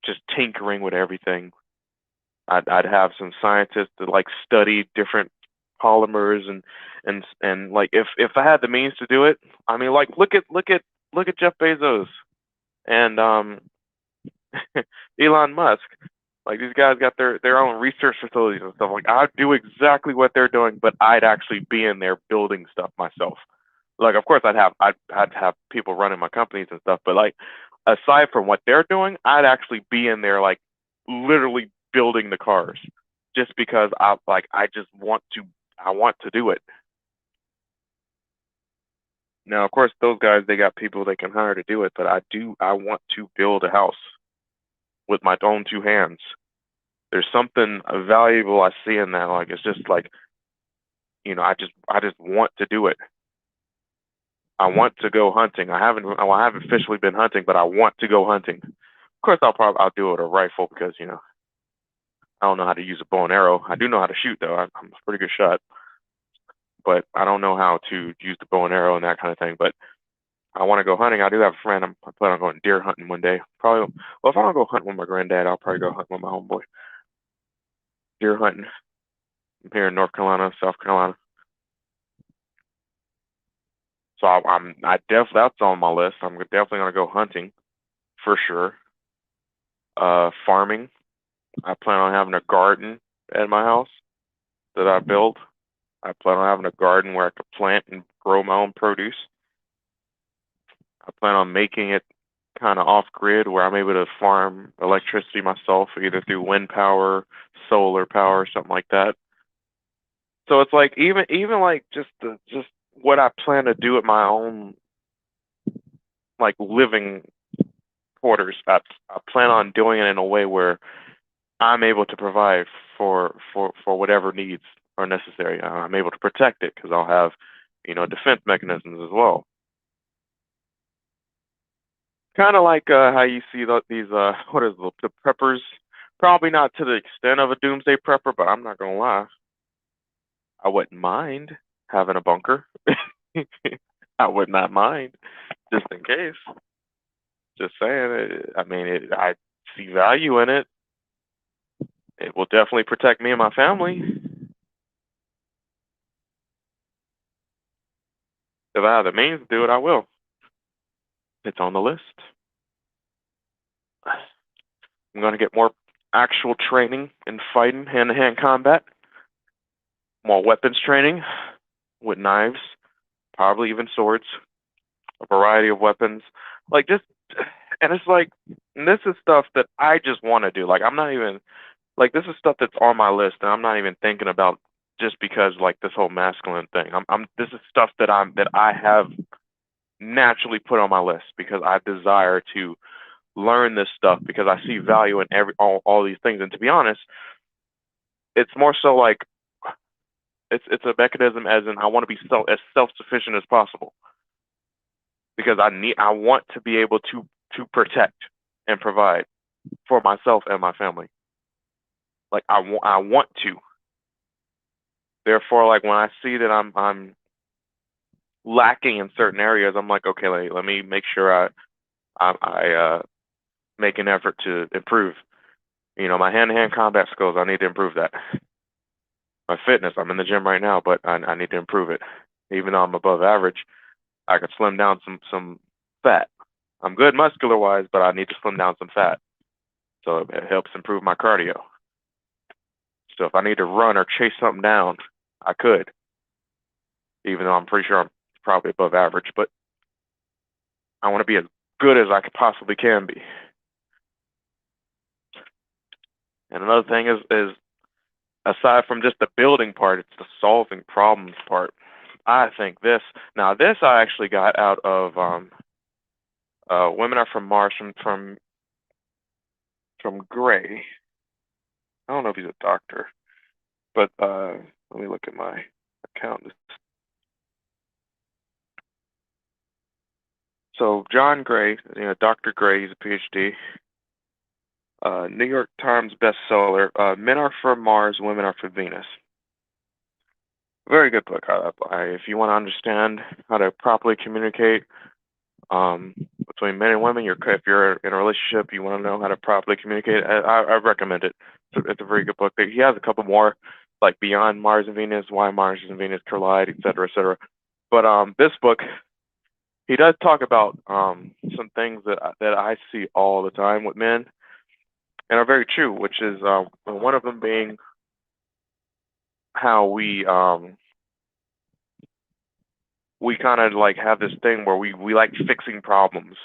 just tinkering with everything. I'd have some scientists that like study different polymers and like if I had the means to do it, I mean like look at Jeff Bezos and Elon Musk. Like these guys got their own research facilities and stuff. Like I'd do exactly what they're doing, but I'd actually be in there building stuff myself. Like of course I'd have people running my companies and stuff, but like aside from what they're doing, I'd actually be in there like literally building the cars just because I just I want to do it. Now of course those guys they got people they can hire to do it, but I want to build a house with my own two hands. There's something valuable I see in that. Like it's just like, you know, I just want to do it. I want to go hunting. I haven't officially been hunting, but I want to go hunting. Of course, I'll do it with a rifle because you know I don't know how to use a bow and arrow. I do know how to shoot though. I'm a pretty good shot, but I don't know how to use the bow and arrow and that kind of thing. But I want to go hunting. I do have a friend. I plan on going deer hunting one day. Probably. Well, if I don't go hunting with my granddad, I'll probably go hunting with my homeboy. Deer hunting here in North Carolina, South Carolina. So I definitely that's on my list. I'm definitely gonna go hunting for sure. Farming. I plan on having a garden at my house that I build. I plan on having a garden where I could plant and grow my own produce. I plan on making it kind of off grid where I'm able to farm electricity myself, either through wind power, solar power, something like that. So it's like even like just what I plan to do at my own like living quarters. I plan on doing it in a way where I'm able to provide for whatever needs are necessary. I'm able to protect it because I'll have, you know, defense mechanisms as well. Kind of like how you see these what is the preppers? Probably not to the extent of a doomsday prepper, but I'm not gonna lie, I wouldn't mind having a bunker. I would not mind, just in case. Just saying. I mean, I see value in it. It will definitely protect me and my family. If I have the means to do it, I will. It's on the list. I'm going to get more actual training in fighting, hand-to-hand combat, more weapons training with knives, probably even swords, a variety of weapons. Like just, and it's like, and this is stuff that I just want to do. Like I'm not even, like this is stuff that's on my list, and I'm not even thinking about just because like this whole masculine thing. This is stuff that I have naturally put on my list because I desire to learn this stuff because I see value in all these things. And to be honest, it's more so like it's a mechanism as in I want to be as self sufficient as possible because I want to be able to protect and provide for myself and my family. Like I want to. Therefore, like when I see that I'm lacking in certain areas, I'm like, okay, let me make sure I make an effort to improve. You know, my hand-to-hand combat skills, I need to improve that. My fitness, I'm in the gym right now, but I need to improve it. Even though I'm above average, I could slim down some fat. I'm good muscular wise, but I need to slim down some fat. So it helps improve my cardio. So if I need to run or chase something down, I could, even though I'm pretty sure I'm probably above average, but I want to be as good as I could possibly can be. And another thing is aside from just the building part, it's the solving problems part. I think this I actually got out of Women Are From Mars from Gray. I don't know if he's a doctor. But let me look at my account. So John Gray, Dr. Gray, he's a PhD. New York Times bestseller. Men are for Mars, women are for Venus. Very good book. If you want to understand how to properly communicate um, between men and women, if you're in a relationship, you want to know how to properly communicate. I recommend it. It's a very good book. He has a couple more, like Beyond Mars and Venus, Why Mars and Venus Collide, etc., etc. But this book, he does talk about some things that I see all the time with men and are very true, which is one of them being how we kind of like have this thing where we like fixing problems.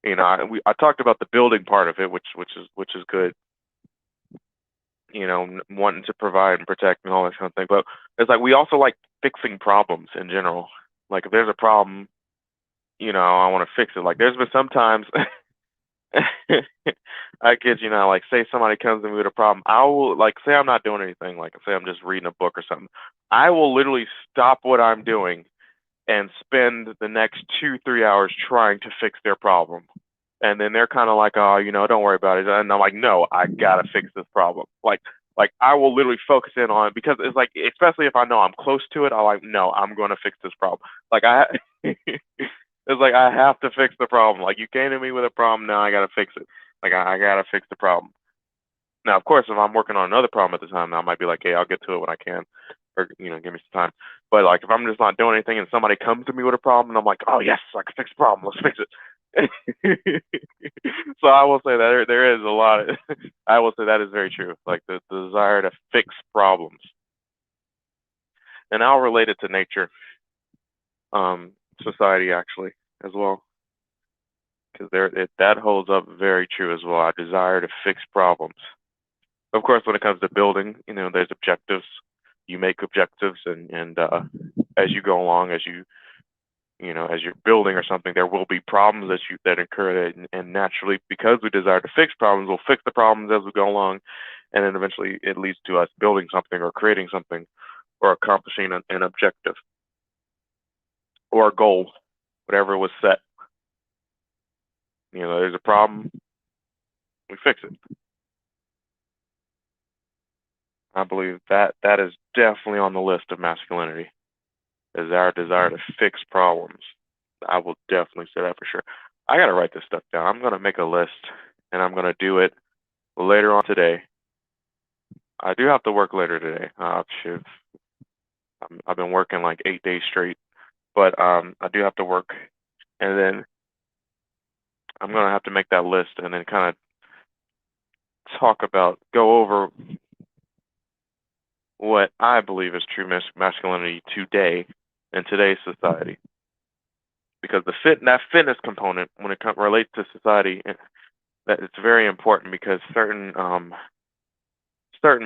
I talked about the building part of it, which is good. Wanting to provide and protect and all that kind of thing. But it's like we also like fixing problems in general. Like if there's a problem, I want to fix it. Like there's been sometimes I kid you not, like say somebody comes to me with a problem, I will like say I'm not doing anything, like say I'm just reading a book or something. I will literally stop what I'm doing and spend the next 2-3 hours trying to fix their problem. And then they're kind of like, oh, don't worry about it. And I'm like, no, I gotta fix this problem. Like I will literally focus in on it because it's like, especially if I know I'm close to it, I'm like, no, I'm gonna fix this problem. Like it's like I have to fix the problem. Like you came to me with a problem, now I gotta fix it. Like I gotta fix the problem. Now, of course, if I'm working on another problem at the time, I might be like, hey, I'll get to it when I can, or give me some time. But like, if I'm just not doing anything and somebody comes to me with a problem, and I'm like, oh yes, I can fix the problem. Let's fix it. So I will say that there is a lot. I will say that is very true. Like the desire to fix problems, and I'll relate it to nature, society actually as well, because that holds up very true as well. I desire to fix problems. Of course, when it comes to building, there's objectives. You make objectives, and as you go along, as you're building or something, there will be problems that occur, and naturally, because we desire to fix problems, we'll fix the problems as we go along, and then eventually it leads to us building something or creating something or accomplishing an objective or a goal, whatever was set. There's a problem, we fix it. I believe that is definitely on the list of masculinity, is our desire to fix problems. I will definitely say that for sure. I gotta write this stuff down. I'm gonna make a list, and I'm gonna do it later on today. I do have to work later today. Shoot, I've been working like 8 days straight, but I do have to work, and then I'm gonna have to make that list, and then kind of go over what I believe is true masculinity today in today's society. Because that fitness component, when it relates to society, that it's very important because certain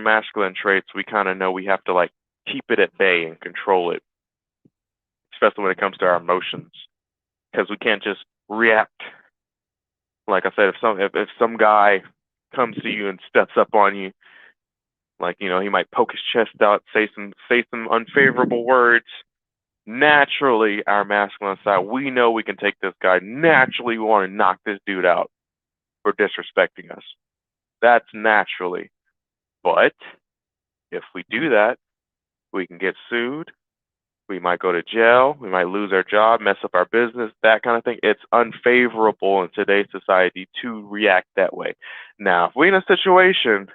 masculine traits we kind of know we have to like keep it at bay and control it, especially when it comes to our emotions, because we can't just react. Like I said, if some guy comes to you and steps up on you, like he might poke his chest out, say some unfavorable words. Naturally, our masculine side, we know we can take this guy. Naturally, we want to knock this dude out for disrespecting us. That's naturally. But if we do that, we can get sued. We might go to jail. We might lose our job, mess up our business, that kind of thing. It's unfavorable in today's society to react that way. Now, if we're in a situation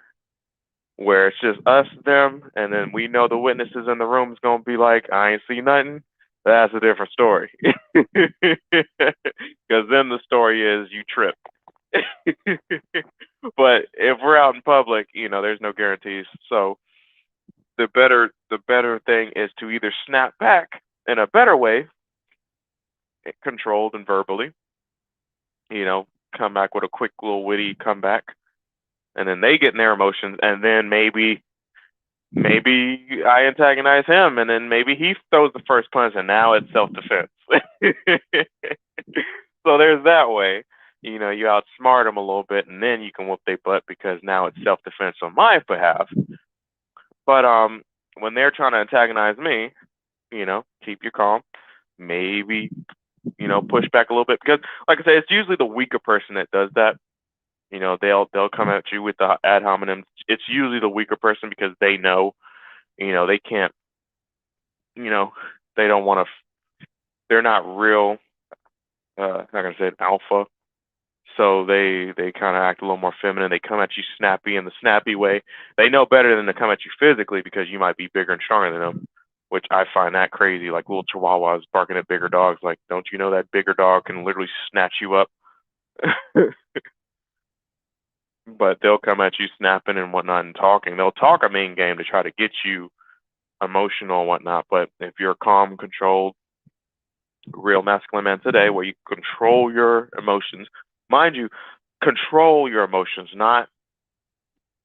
where it's just us, them, and then we know the witnesses in the room is going to be like, I ain't see nothing, that's a different story. Because then the story is you tripped. But if we're out in public, there's no guarantees. So the better thing is to either snap back in a better way, controlled and verbally, you know, come back with a quick little witty comeback, and then they get in their emotions, and then maybe I antagonize him, and then maybe he throws the first punch, and now it's self-defense. So there's that way. You outsmart them a little bit, and then you can whoop their butt because now it's self-defense on my behalf. But when they're trying to antagonize me, keep your calm. Maybe push back a little bit because, like I say, it's usually the weaker person that does that. They'll come at you with the ad hominem. It's usually the weaker person because they know, they can't, you know, they don't want to. They're not real. Not gonna say an alpha, so they kind of act a little more feminine. They come at you snappy in the snappy way. They know better than to come at you physically because you might be bigger and stronger than them, which I find that crazy. Like little chihuahuas barking at bigger dogs. Like, don't you know that bigger dog can literally snatch you up? But they'll come at you snapping and whatnot and talking. They'll talk a mean game to try to get you emotional and whatnot. But if you're calm, controlled, real masculine man today, where you control your emotions, mind you, control your emotions, not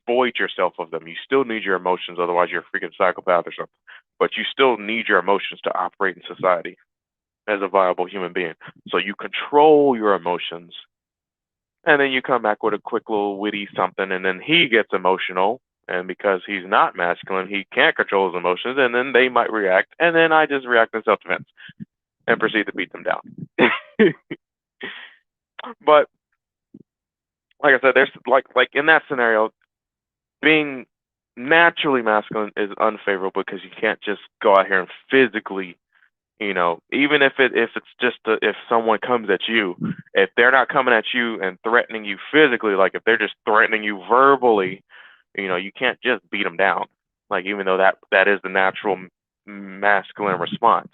void yourself of them. You still need your emotions, otherwise you're a freaking psychopath or something. But you still need your emotions to operate in society as a viable human being. So you control your emotions, and then you come back with a quick little witty something, and then he gets emotional, and because he's not masculine, he can't control his emotions, and then they might react, and then I just react in self-defense and proceed to beat them down. But like I said, there's like in that scenario, being naturally masculine is unfavorable because you can't just go out here and physically, even if it's just if someone comes at you, if they're not coming at you and threatening you physically, like if they're just threatening you verbally, you can't just beat them down. Like even though that is the natural masculine response,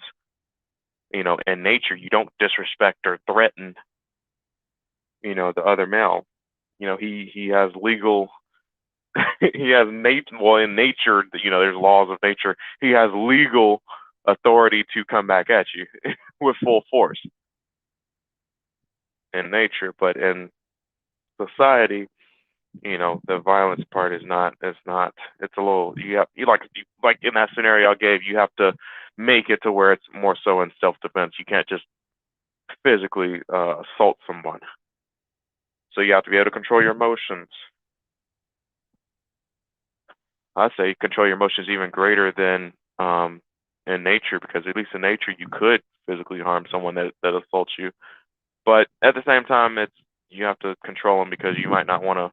in nature, you don't disrespect or threaten, the other male. He has legal he has in nature, there's laws of nature. He has legal authority to come back at you with full force in nature, but in society, the violence part is not. It's a little. Like in that scenario I gave, you have to make it to where it's more so in self-defense. You can't just physically assault someone. So you have to be able to control your emotions. I say control your emotions even greater than in nature, because at least in nature you could physically harm someone that assaults you. But at the same time, you have to control them because you might not want to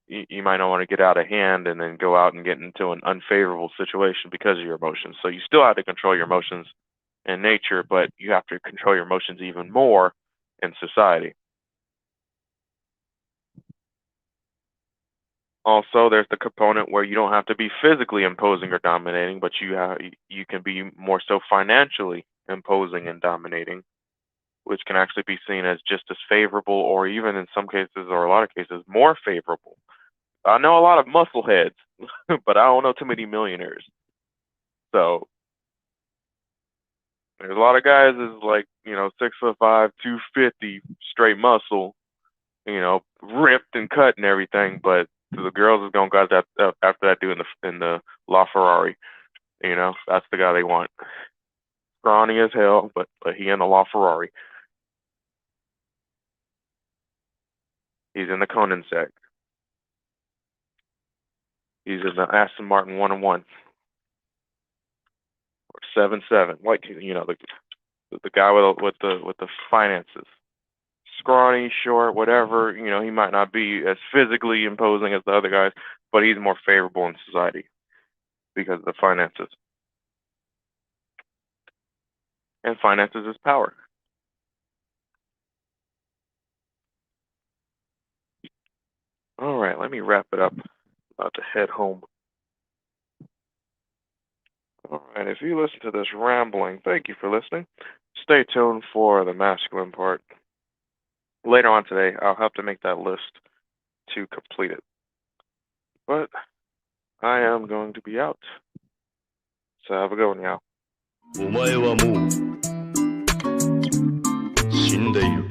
you might not want to get out of hand and then go out and get into an unfavorable situation because of your emotions. So you still have to control your emotions in nature, but you have to control your emotions even more in society. Also, there's the component where you don't have to be physically imposing or dominating, but you can be more so financially imposing and dominating, which can actually be seen as just as favorable, or even in some cases, or a lot of cases, more favorable. I know a lot of muscle heads, but I don't know too many millionaires. So there's a lot of guys is like 6'5", 250, straight muscle, ripped and cut and everything, but the girls is gonna got that after that dude in the LaFerrari. That's the guy they want. Scrawny as hell, but he in the LaFerrari. He's in the Conan sect. He's in the Aston Martin 101 or 77. Like the guy with the finances. Scrawny, short, whatever. He might not be as physically imposing as the other guys, but he's more favorable in society because of the finances. And finances is power. All right, let me wrap it up. About to head home. All right, if you listen to this rambling, thank you for listening. Stay tuned for the masculine part. Later on today, I'll have to make that list to complete it. But I am going to be out. So have a good one, y'all. お前はもう死んでいる。